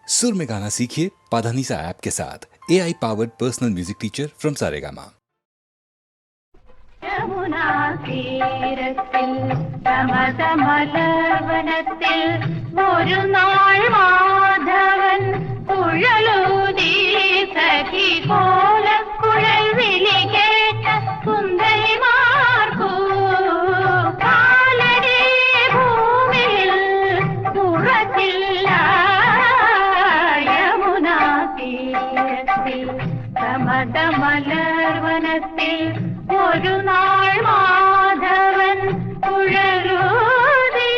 सुर में गाना सीखिए पाधानीसा ऐप के साथ। AI powered personal music teacher from Saregama. Yamuna തീരത്തിൽ സമതമലവനത്തിൽ ഒരു നാൾ മാധവൻ കുഴലൂതി സഖി കോലക്കുഴൽ വിളി കേട്ട സുന്ദരിമാർക്കു കാലടി ഭൂമിയിൽ തുറക്കില്ല. യമുനാ തീരത്തിൽ സമതമലർവനത്തിൽ ഒരു നാൾ മാധവൻ കുഴലൂതി.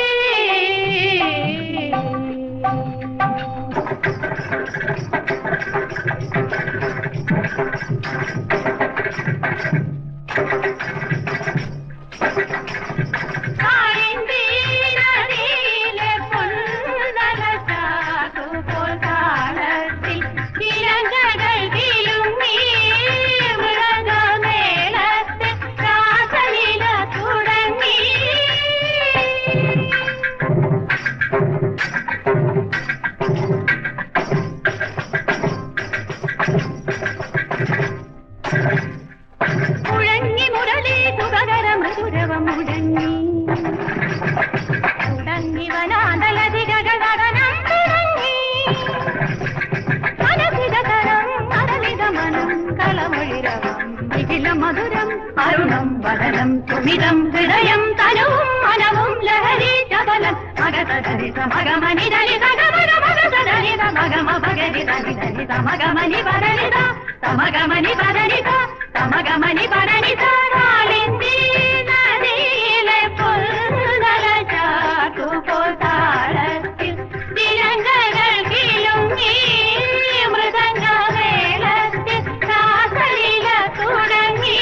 നദിയിലെ പൊന്നല ചാകുപോൽ താളത്തിൽ ഇലങ്കകൾ കിലുങ്ങി മൃഗമേളത്തിൽ രാസലീല തുടങ്ങി. മുഴങ്ങി മുരളി സുഖകര മധുരവം മുഴങ്ങി തുടങ്ങി വനാന്തലതികകൾ നടനം തുടങ്ങി. മനസികതരം അരളിത മനം കളമൊഴിരവം മിഥില മധുരം അരുണം വദനം സുമിതം ഹൃദയം തനുവും മനവും ലഹരി ചപലം മഗതരിത മഗമനി ദലിത ഗമന മഗതരിത മഗമ ഭഗരി ദലിത മഗമനി വരളിത തമഗമനി വരളിത തമഗമനി വരളിത. കാളിന്തി നദിയിലെ പൊന്നല ചാകുപോൽ താളത്തിൽ തിരങ്കകൾ കിലുങ്ങി മൃദംഗമേളത്തിൽ രാസലീല തുടങ്ങി.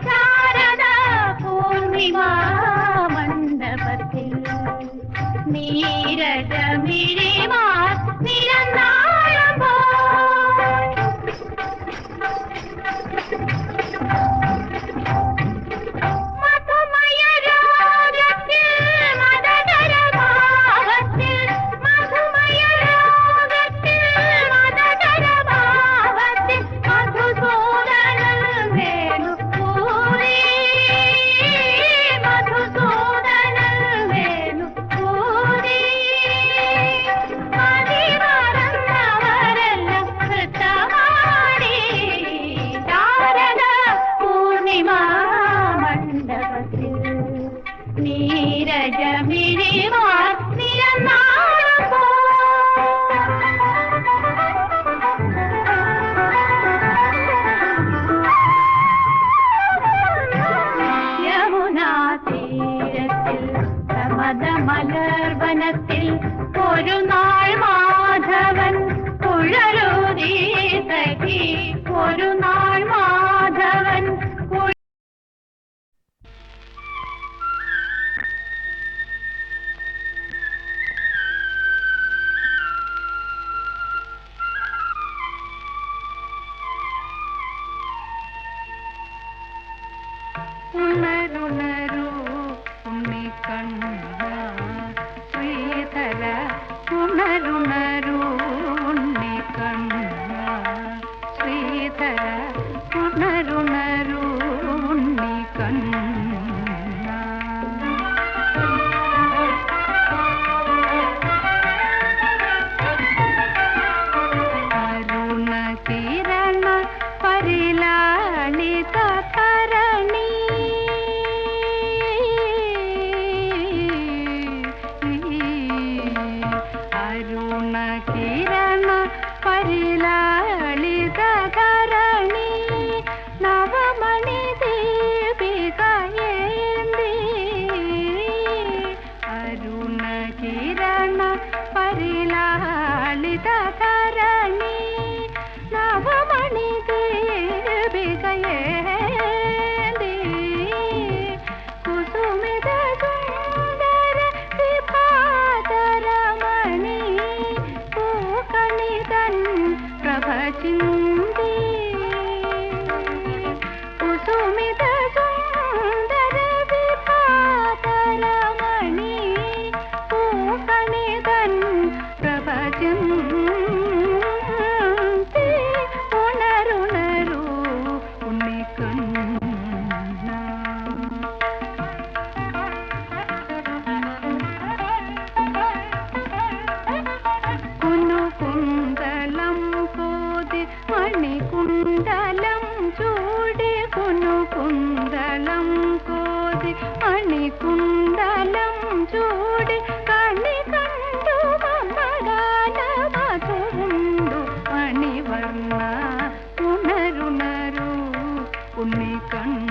ശാരദ പൂർണിമാ മണ്ഡപത്തിൽ നീരജമിഴിമാർ നിരന്നാളം പോൽ മധുമയരാഗത്തിൽ മദകരഭാവത്തിൽ മധുമയരാഗത്തിൽ മദകരഭാവത്തിൽ മധുസൂദനൻ വേണുപൂരി മധുസൂദനൻ വേണുപൂരി. മതിമറന്നവരെല്ലാം നൃത്തമാടി ശാരദ പൂർണിമാ മണ്ഡപത്തിൽ നീരജമിഴിമാർ നിരന്നാളം യമുനാ തീരത്തിൽ സമതമലർവനത്തിൽ ഒരു നാൾ മാധവൻ കുഴലൂതി സഖി ഒരു നാൾ മാധവൻ ഉണരുണരൂ ഉണ്ണിക്കണ്ണ ശ്രീധര ഉണരുണരൂ ഉണ്ണിക്കണ്ണ ശ്രീധര ഉണരുണരൂ മണികുണ്ടലം ചൂടി കണി കണ്ടു മമ്മഗാനമതുണ്ടു മണിവർണ്ണ ഉണരുണരു ഉണ്ണിക്കണ്ണ.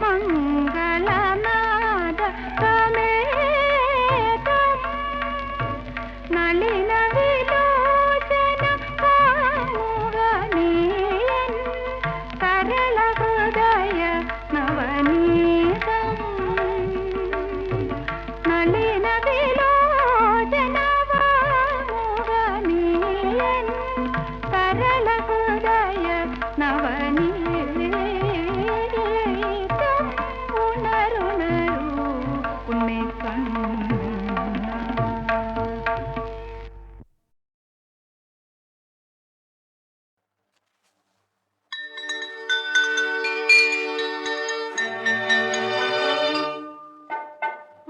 മംഗളനാദ സമേതം നളിന വിലോചന പാമുകനീയൻ സരള ഹൃദയ നവനീതം. നളിന വിലോചന പാമുകനീയൻ സരള ഹൃദയ നവനീതം.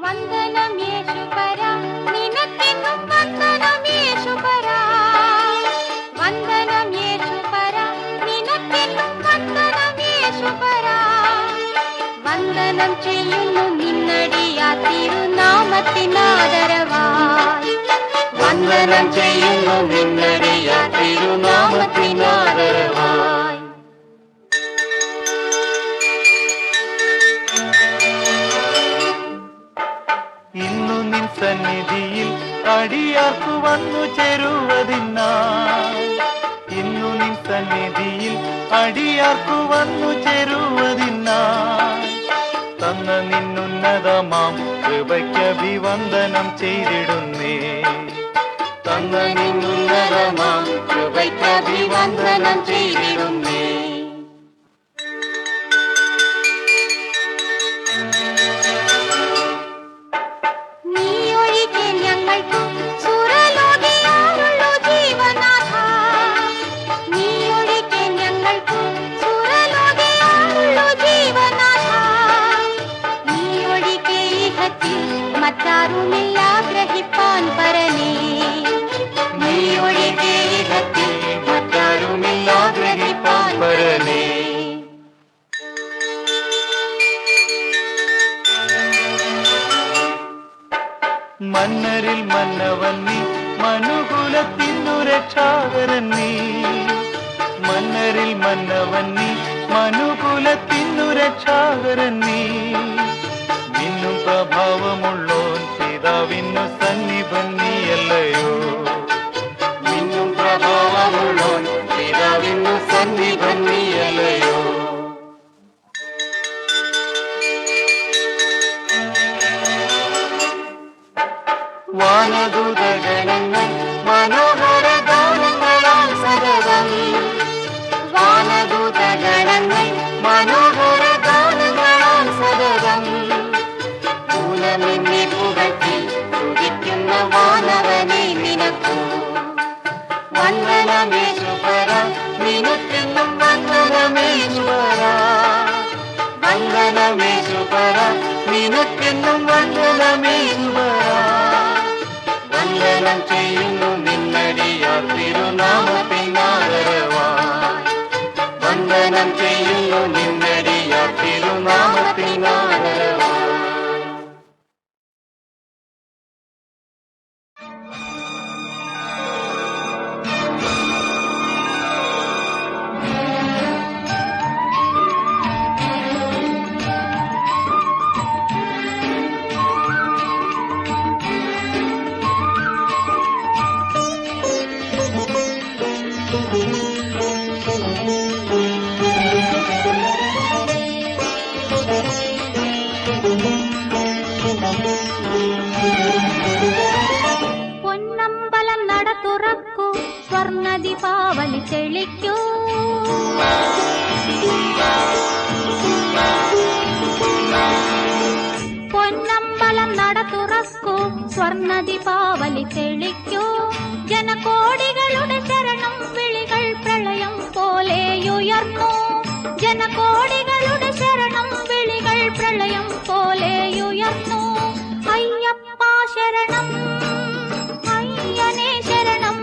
വന്ദനം യേശുപരാ നിനക്കെന്നും വന്ദനം യേശുപരാ. വന്ദനം യേശുപരാ നിനക്കെന്നും വന്ദനം യേശുപരാ. വന്ദനം ചെയ്യുന്നു നിന്നടിയാ തിരുനാമത്തിനാദരവായി. വന്ദനം ചെയ്യുന്നു നിന്നടിയാ തിരുനാമത്തിനാദരവായി. ഇന്നു നിൻ സന്നിധിയിൽ അടിയാർക്കു വന്നു ചേരുവതിനായി. ഇന്നു നിൻ സന്നിധിയിൽ അടിയാർക്കു വന്നു ചേരുവതിനായി. തന്ന നിന്നുന്നതമാം കൃപയ്ക്കഭിവന്ദനം ചെയ്തിടുന്നേ. തന്ന നിന്നുന്നതമാം കൃപയ്ക്കഭിവന്ദനം ചെയ്തിടുന്നേ. മറ്റാരുമില്ലാഗ്രഹിപ്പാൻ പരനേ. നീ ഒഴികെ മറ്റാരുമില്ലാഗ്രഹിപ്പാൻ പരനേ. മന്നരിൽ മന്നവൻ നീ മനുകുലത്തിനു രക്ഷാകരൻ നീ. മന്നരിൽ മന്നവൻ നീ മനുകുലത്തിനു രക്ഷാകരൻ നീ. നിന്നും പ്രഭാവമുള്ളോൻ പിതാവിന്നു സന്നിധൻ നീയല്ലയോ. നിന്നും പ്രഭാവമുള്ളോൻ പിതാവിന്നു സന്നിധൻ നീയല്ലയോ. വാനദൂതഗണങ്ങൾ മനോഹര ഗാനങ്ങളാൽ സതതം. വാനദൂതഗണങ്ങൾ മനോഹര ഗാനങ്ങളാൽ സതതം. പൂനമിന്നെ പുകഴ്ത്തി സ്തുതിക്കുന്ന വാനവനെ നിനക്കു വന്ദനമേശുപരാ. നിനക്കെന്നും വന്ദനമേശുപരാ. വന്ദനമേശുപരാ. നിനക്കെന്നും വന്ദനമേശുപരാ. വന്ദനം ചെയ്യുന്നു നിന്നടിയാ തിരുനാമത്തിനാദരവായി. വന്ദനം ചെയ്യുന്നു നിന്നടിയാ തിരുനാമത്തിനാദരവായി. പൊന്നമ്പലം നട തുറക്കൂ, സ്വർണ്ണ ദീപാവലി തെളിക്കൂ. പൊന്നമ്പലം നട തുറക്കൂ, സ്വർണ്ണ ദീപാവലി തെളിക്കൂ. ജനകോടികളുടെ ശരണം വിളികൾ പ്രളയം പോലെ ഉയർന്നു. ജനകോടികളുടെ ശരണം വിളികൾ പ്രളയം പോലെയുയർന്നു. അയ്യപ്പ ശരണം, അയ്യനേ ശരണം,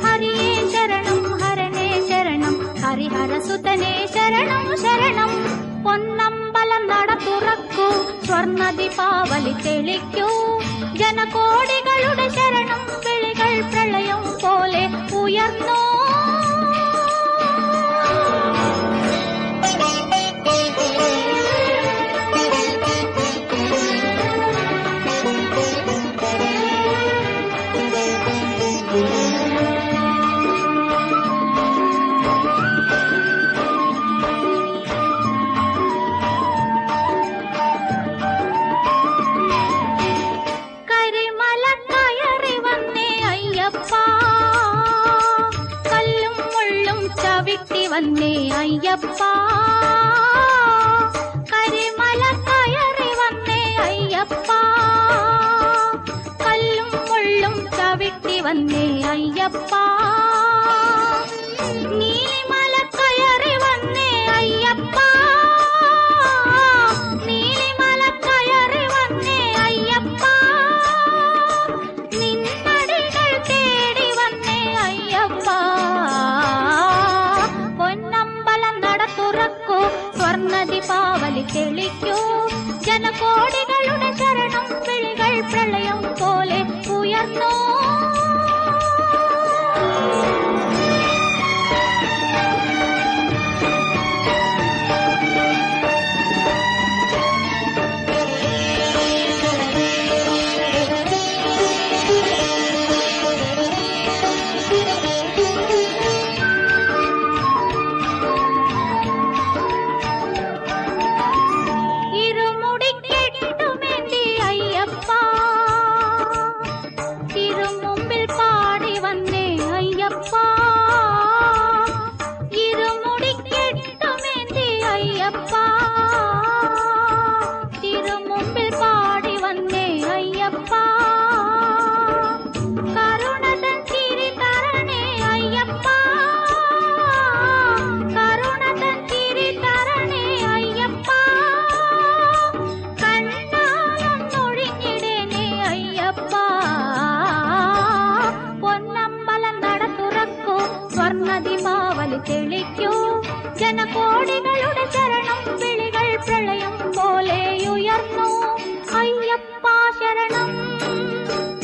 ഹരിയേ ശരണം, ഹരനേ ശരണം, ഹരിഹരസുതനേ ശരണം ശരണം. പൊന്നമ്പലം നട തുറക്കൂ, സ്വർണ്ണ ദീപാവലി തെളിക്കൂ. ജനകോടികളുടെ ശരണം വിളികൾ പ്രളയം പോലെ ഉയർന്നു. വന്നേ അയ്യപ്പ, കരിമല കയറി വന്നേ അയ്യപ്പ, കല്ലും മുള്ളും ചവിട്ടി വന്നേ അയ്യപ്പ. നീലിമല കയറി വന്നേ അയ്യപ്പ, നീലിമല കയറി വന്നേ അയ്യപ്പ, നിന്നടികൾ തേടി വന്നേ അയ്യപ്പ. സ്വർണ്ണ ദീപാവലി തെളിക്കൂ. ജനകോടികളുടെ ശരണം വിളികൾ പ്രളയം പോലെ ഉയർന്നു. തെളിക്കൂ. ജനകോടികളുടെ ശരണം വിളികൾ പ്രളയം പോലെ ഉയർന്നു. അയ്യപ്പ ശരണം,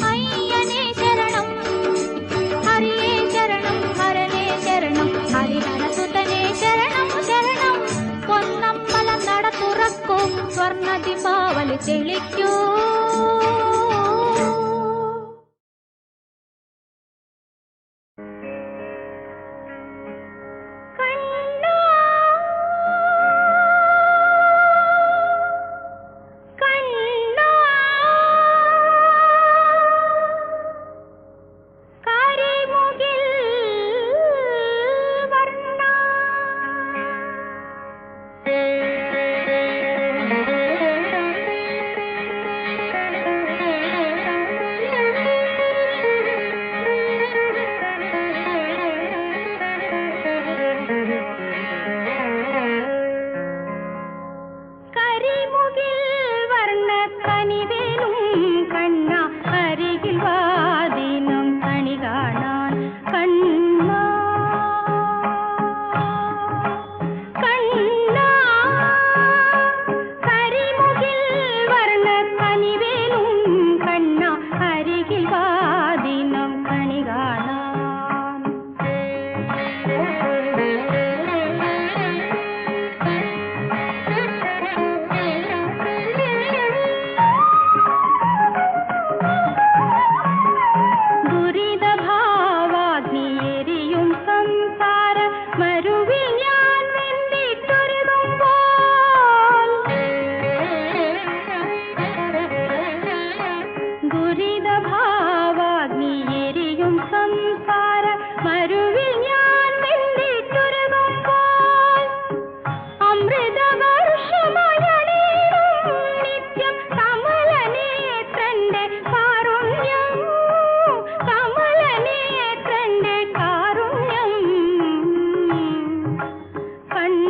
അയ്യനേ ശരണം, ഹരിയേ ശരണം, ഹരനേ ശരണം, ഹരിഹരസുതനേ ശരണം ശരണം. പൊന്നമ്പലം നട തുറക്കൂ, സ്വർണ്ണ ദീപാവലി തെളിക്കൂ. കണ്ണ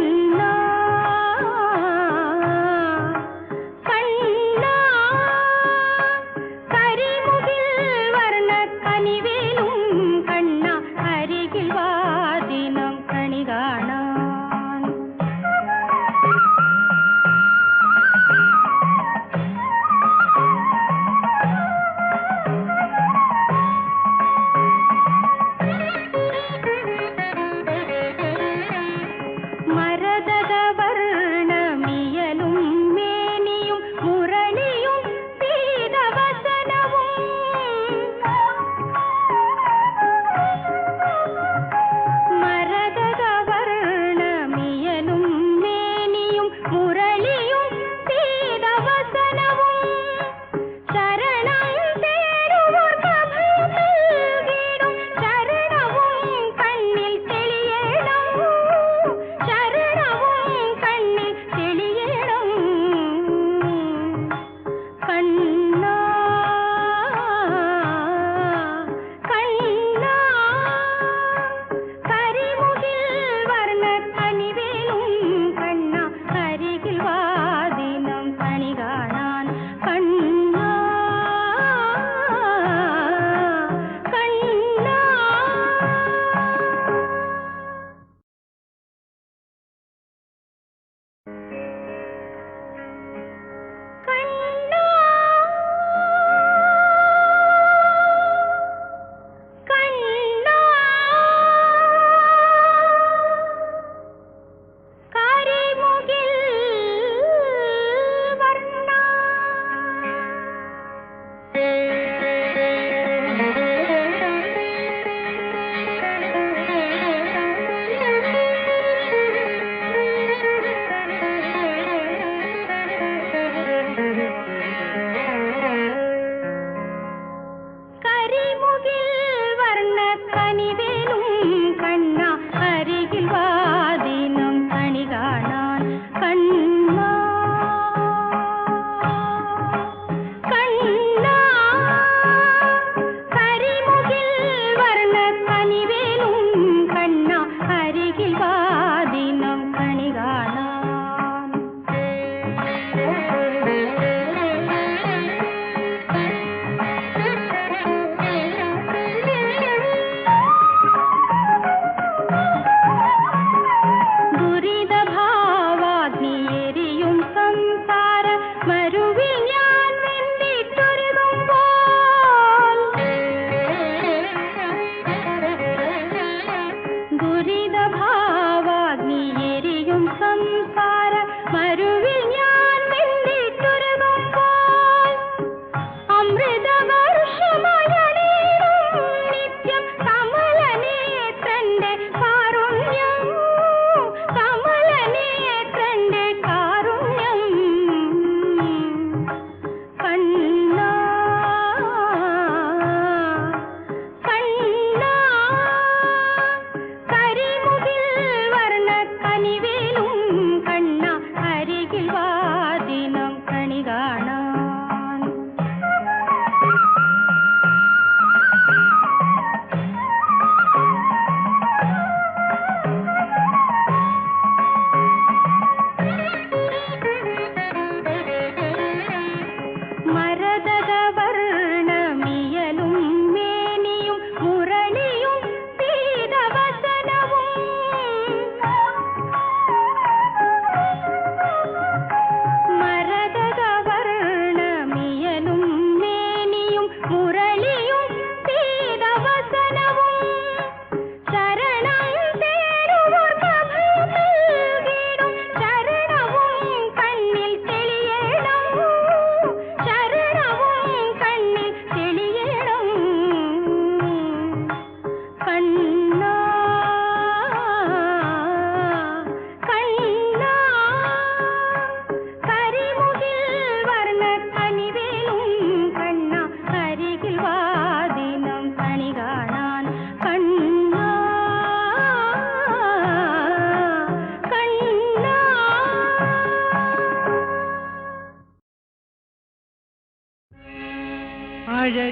അഴകേറുന്നോളിവ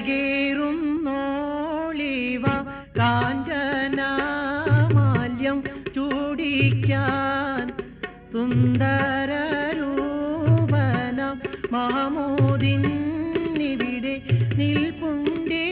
കാഞ്ചനമാല്യം ചൂടിക്കാൻ സുന്ദരരൂപനം മഹമൂദിനിവിടെ നിൽപ്പുണ്ടേ.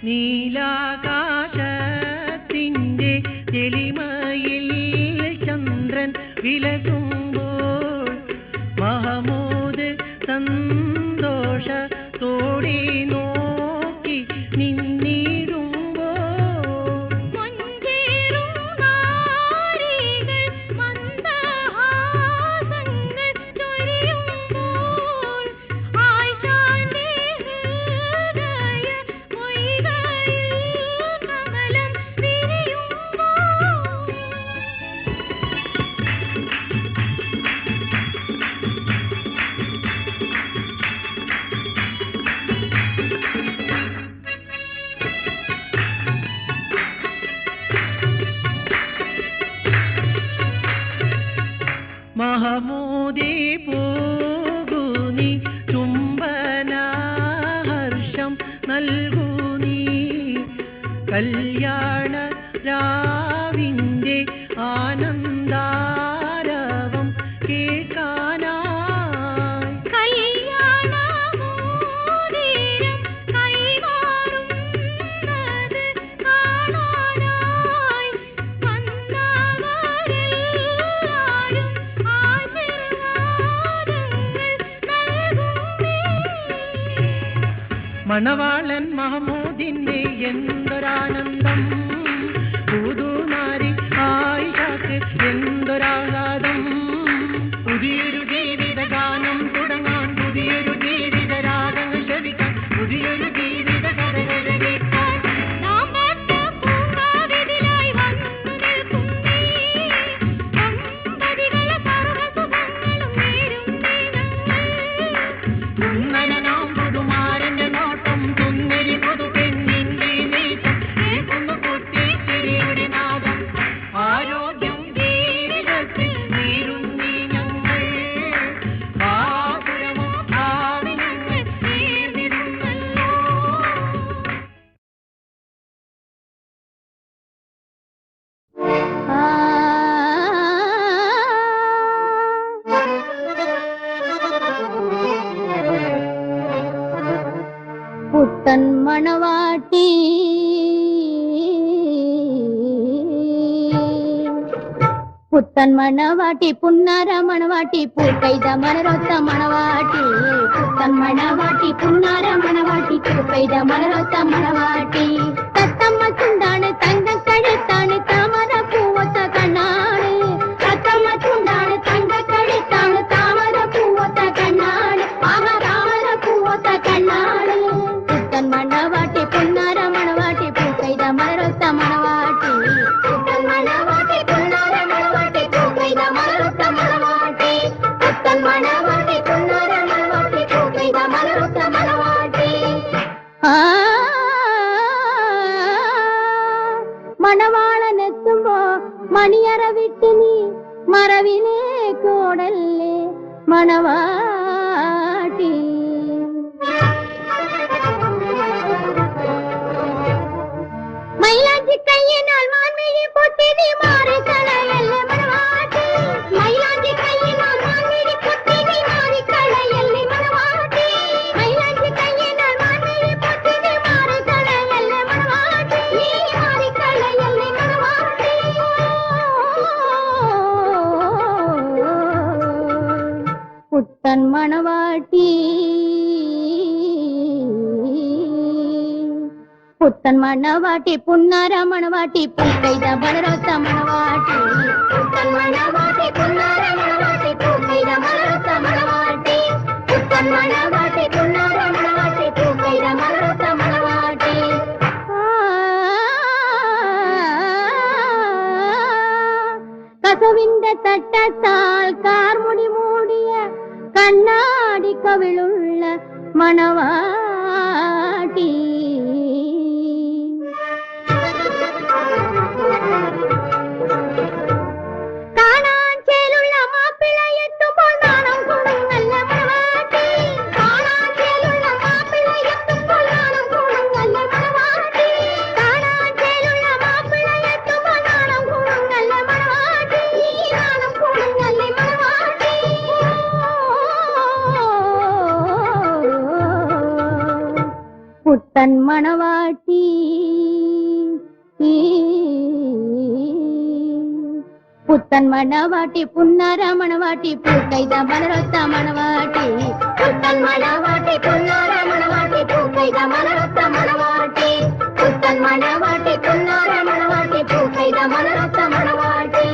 നീലാകാശത്തിൻ്റെ തെളിമയിൽ ചന്ദ്രൻ വിലസുമ്പോൾ മഹമൂദ് സന്തോഷത്തോടെ നോക്കി നിന്നിടുമ്പോൾ മഹമൂദേ പോകൂ നീ ചുംബനഹർഷം നൽകൂ നീ കല്യാണ രാവിൻ്റെ ആനന്ദാരവം കേൾക്കാനായി. മണവാളൻ മഹമൂദിന്റെ എന്തൊരാനന്ദം, പുതുനാരി ആയിഷക്ക് എന്തൊരാഘാതം. പുതിയൊരു ജീവിതഗാനം തുടങ്ങാൻ, പുതിയൊരു ജീവിത രാഗങ്ങൾ ശ്രവിക്കാൻ, പുതിയൊരു ജീവിത കഥകൾ കേൾക്കാൻ. പുത്തൻ മണവാട്ടി പുത്തൻ മണവാട്ടി പുന്നാര മണവാട്ടി പൂക്കൈത മണരൊത്ത മണവാട്ടി. പുത്തൻ മണവാട്ടി പുന്നാര മണവാട്ടി പൂക്കൈത മണരൊത്ത മണവാട്ടി. തത്തമ്മ ചുണ്ടാണ് തങ്കക്കഴുത്താണ് താമര പൂവത്ത കണ്ണാണ്. തത്തമ്മ ചുണ്ടാണ് തങ്കക്കഴുത്താണ് താമര പൂവത്ത കണ്ണാണ്. താമര പൂവത്ത കണ്ണാണ്. പുത്തൻ മണവാട്ടി പുന്നാര മണവാട്ടി പൂക്കൈത മണരൊത്ത മണവാട്ടി. പുത്തൻ മണവാട്ടി പുന്നാര മണവാട്ടി പൂക്കൈത മണരൊത്ത മണവാട്ടി. പുത്തൻ മണവാട്ടി പുന്നാര മണവാട്ടി പൂക്കൈത മണരൊത്ത മണവാട്ടി. മണവാളനെത്തുമ്പോ മണിയറ വിട്ട് നീ മറവിലേ കോടല്ലേ മണവാട്ടി. മൈലാഞ്ചി കയ്യിനാൽ മാൻമിഴി പൊട്ടി നീ മാറിക്കളയല്ലേ മണവാട്ടി. മൈലാഞ്ചി കയ്യിനാൽ മാൻമിഴി പൊട്ടി നീ മാറിക്കളയല്ലേ മണവാട്ടി. മൈലാഞ്ചി കയ്യിനാൽ മാൻമിഴി പൊട്ടി നീ മാറിക്കളയല്ലേ മണവാട്ടി. നീ മാറിക്കളയല്ലേ മണവാട്ടി. പുത്തൻ മണവാട്ടി പുത്തൻ മണവാട്ടി പുന്നാര മണവാട്ടി പൂക്കൈത വളരൊത്ത മണവാട്ടി പുത്തൻ മണവാട്ടി പുന്നാര മണവാട്ടി പൂക്കൈത വളരൊത്ത മണവാട്ടി പുത്തൻ മണവാട്ടി പുന്നാര മണവാട്ടി പൂക്കൈത വളരൊത്ത മണവാട്ടി കസവിന്റെ തട്ടത്താൽ കാർമുടി മൂടിയ കണ്ണാടി കവിളുള്ള മണവാട്ടി കാണാൻ ചേലുള്ള മാപ്പിളയെത്തുമ്പോൾ നാണം കൂടും നല്ല മണവാട്ടി കാണാൻ ചേലുള്ള മാപ്പിളയെത്തുമ്പോൾ നാണം കൂടും നല്ല മണവാട്ടി കാണാൻ ചേലുള്ള മാപ്പിളയെത്തുമ്പോൾ നാണം കൂടും നല്ല മണവാട്ടി നാണം കൂടും നല്ല മണവാട്ടി പുത്തൻ മണവാട്ടി പുത്തൻ മണവാട്ടി പുന്നാര മണവാട്ടി പൂക്കൈത മലരൊത്ത മണവാട്ടി പുത്തൻ മണവാട്ടി പുന്നാര മണവാട്ടി പൂക്കൈത മലരൊത്ത മണവാട്ടി പുത്തൻ മണവാട്ടി പുന്നാര മണവാട്ടി പൂക്കൈത മലരൊത്ത മണവാട്ടി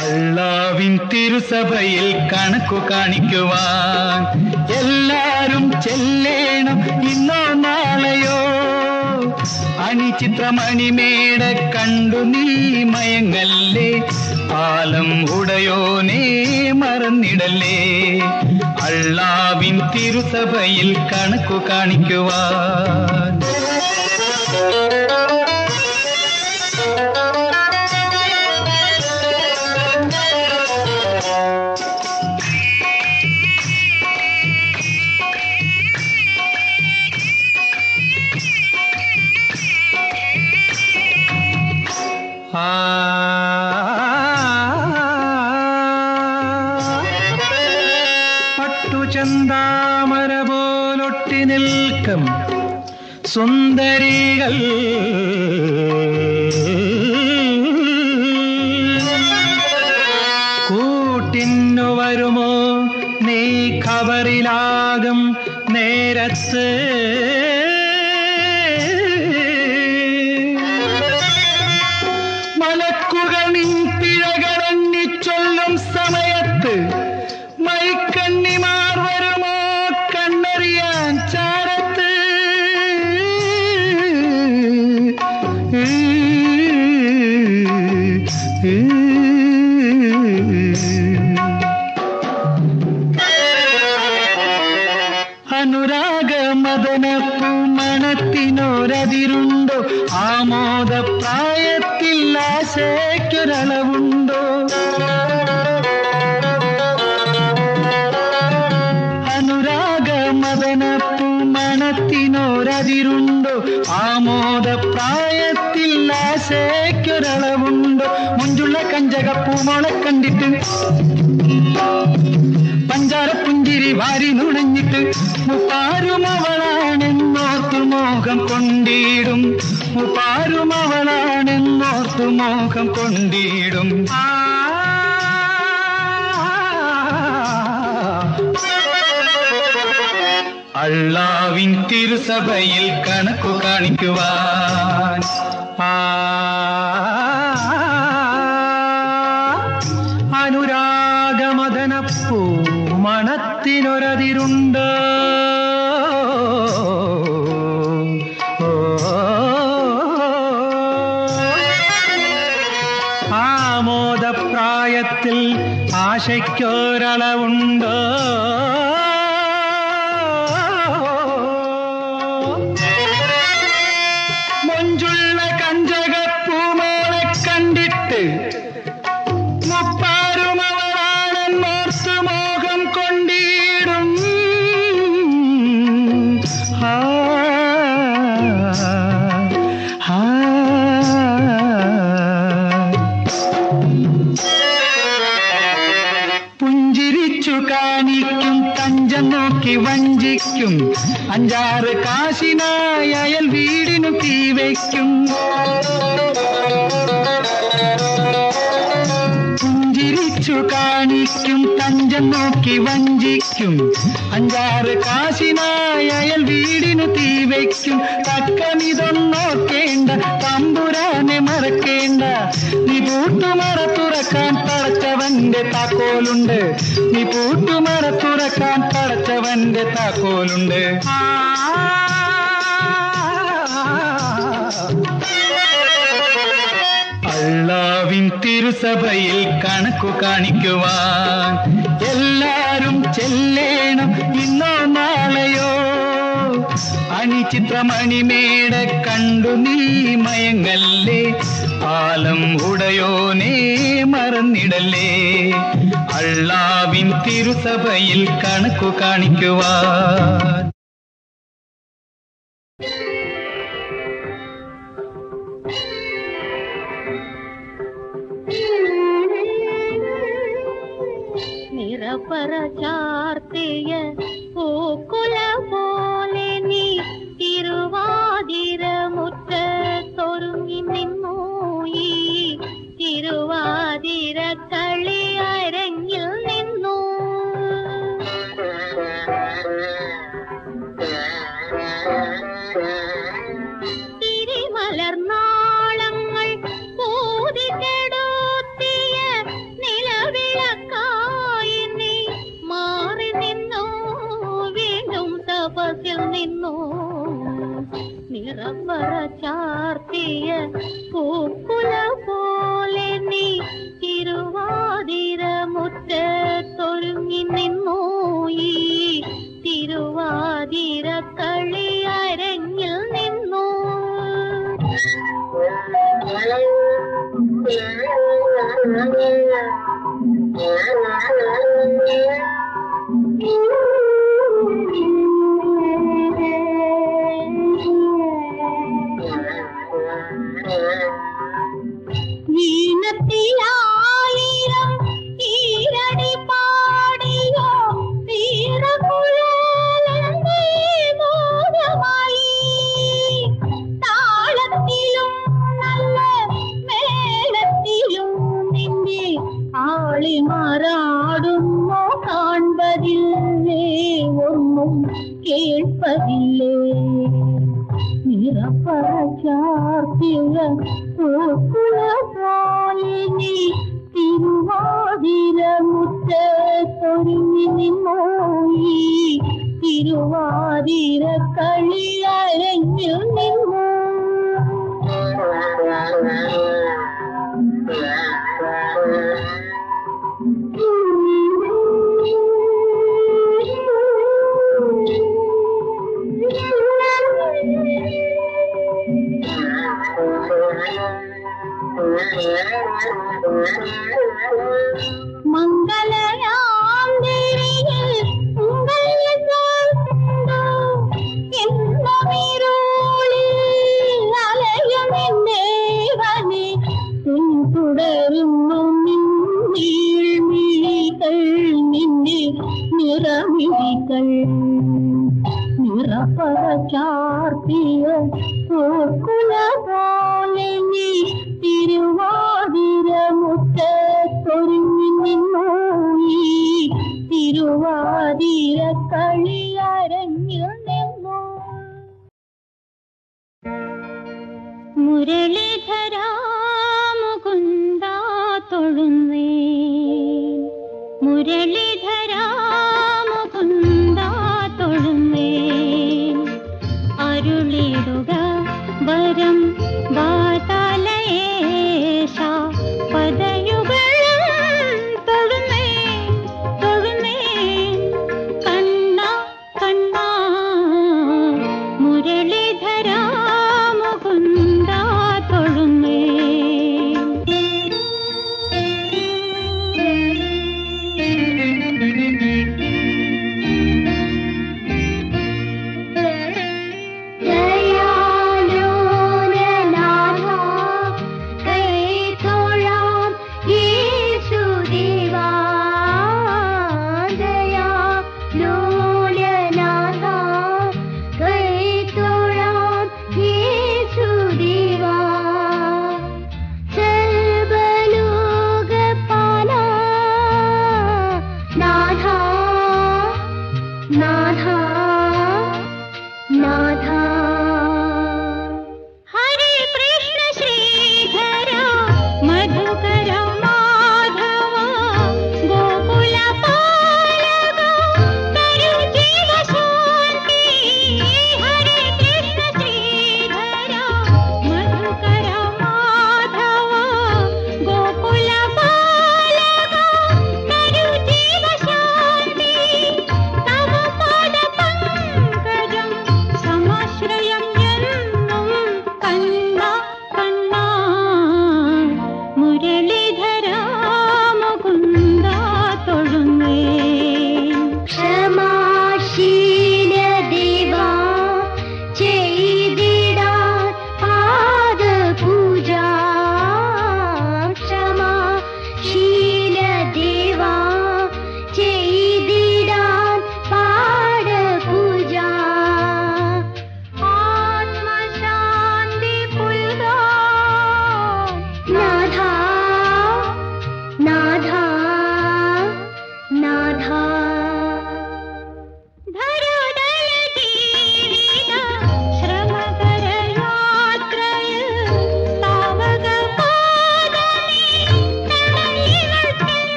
അല്ലാവിൻ തിരുസഭയിൽ കണക്കു കാണിക്കുവാൻ എല്ലാരും ചെല്ലേണം ഇന്നോ നാളെയോ അണിചിത്രമണിമേട കണ്ടു നീ മയങ്ങല്ലേ പാലം ഉടയോനേ മറന്നിടല്ലേ അല്ലാവിൻ തിരുസഭയിൽ കണക്കു കാണിക്കുവാൻ പട്ടുചന്താമര പോലൊട്ടി നിൽക്കും സുന്ദരികൾ കൂട്ടിന്നു വരുമോ നീ ഖബറിലാകും നേരത്ത് മലക്കുകൾ നിൻ പിഴകളെണ്ണി ചൊല്ലും സമയത്ത് മൈക്കണ്ണിമാർ വരുമോ കണ്ണറിയാൻ ചാരത്ത് അനുരാഗ മദന പൂമണത്തിനൊരതിരുണ്ടോ ആമോദ പ്രായത്തിൽ ആശയ്ക്കൊരളവുണ്ടോ അനുരാഗ മദന പൂമണത്തിനൊരതിരുണ്ടോ ആമോദ പ്രായത്തിൽ ആശയ്ക്കൊരളവുണ്ടോ മുഞ്ചുള്ള കഞ്ചകപ്പൂമോളെ കണ്ടിട്ട് പഞ്ചാര പുഞ്ചിരി വാരി നുണഞ്ഞിട്ട് മുപ്പാരുമവളാണെന്നോർത്തു മോഹം കൊണ്ടിടും മുപ്പാരുമവളാണെന്നോർത്തു മോഹം കൊണ്ടിടും അല്ലാവിൻ തിരുസഭയിൽ കണക്കു കാണിക്കുവാൻ അനുരാഗമദനപ്പൂ മണത്തിനൊരതിരുണ്ട് ഓ ആശയ്ക്കൊരളവുണ്ടോ? മൊഞ്ചുള്ള കഞ്ചകപ്പൂമോളെ കണ്ടിട്ട് മുപ്പാരും അവളാണെന്നോർത്ത് മോഹം കൊണ്ടിടും. പുഞ്ചിരിച്ചു കാണിക്കും, തഞ്ചം നോക്കി വഞ്ചിക്കും, 5-6 കാശിനായി അയൽ വീടിനു തീവയ്ക്കും. പുഞ്ചിരിച്ചു കാണിക്കും, തഞ്ചം നോക്കി വഞ്ചിക്കും, 5-6 കാശിനായി അയൽ വീടിനു തീവയ്ക്കും. തക്കമിതൊന്നോക്കേണ്ട, തമ്പുരാനെ മറക്കേണ്ട, നീ പൂട്ടുമറ തുറക്കാൻ പടച്ചവന്റെ താക്കോലുണ്ട്, നീ പൂട്ടുമറ തുറക്കാൻ പടച്ചവന്റെ താക്കോലുണ്ട്. അല്ലാവിൻ തിരുസഭയിൽ കണക്കു കാണിക്കുവാൻ എല്ലാരും ചെല്ലേണം, ഇന്നോ നാളെയോ. അണിചിത്രമണിമേട കണ്ടു നീ മയങ്ങല്ലേ, ആലം ഉടയോനേ മറന്നിടല്ലേ. അല്ലാവിൻ തിരുസഭയിൽ കണക്കു കാണിക്കുവാൻ. നിറപ്പറ ചാർത്തിയ പൂക്കുല പോലെ നീ തിരുവാതിര മുറ്റത്തൊരുങ്ങി നിന്നു. ഈ തിരുവാതിര കളി അരങ്ങിൽ നിന്നു. തിരിമലർനാളങ്ങൾ പൂതികെടുത്തിയ നിലവിളക്കായി നീ മാറി നിന്നു, വീണ്ടും തപസ്സിൽ നിന്നു. നിറപ്പറ ചാർത്തിയ പൂക്കുല പോലെ നീ തിരുവാതിര മുറ്റത്തൊരുങ്ങി നിന്നു. ഈ തിരുവാതിര കളി അരങ്ങിൽ നിന്നു. വീണത്തിലായിരം ഈരടി പാടിയോ വീരകുഴലന്റെ മോഹമായി. താളത്തിലും നല്ല മേളത്തിലും നിന്നെ ആളിമാറാടുന്നോ കാൺപതില്ലേ, ഒന്നും കേൾപ്പതില്ലേ. നിറപ്പറ ചാർത്തിയ പൂക്കുല പോലെ നീ തിരുവാതിര മുറ്റത്തൊരുങ്ങി നിന്നു. ഈ തിരുവാതിര കളി അരങ്ങിൽ നിന്നു. മംഗളയാന്തിരിയിൽ എന്നീരുളിൽ അലയുമെന്നേവനെ പിന്തുടരുന്നു നിന്നീഴ്മിഴികൾ, നിന്റെ നിറമിഴികൾ. നിറപ്പറ ചാർത്തിയ പൂക്കുല പോലെ നീ തിരുവാതിര മുറ്റത്തൊരുങ്ങി നിന്നു. ഈ തിരുവാതിര കളി അരങ്ങിൽ നിന്നു. മുരളീധരാ മുകുന്ദ തൊഴുന്നേ, മുരളീധരാ മുകുന്ദ തൊഴുന്നേ. അരുളിടുക വരം വാതാലയേശ, പദയുഗളം തൊഴുന്നേ.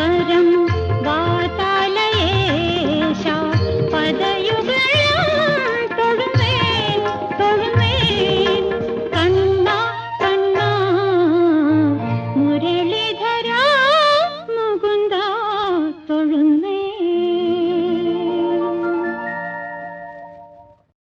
സാദരം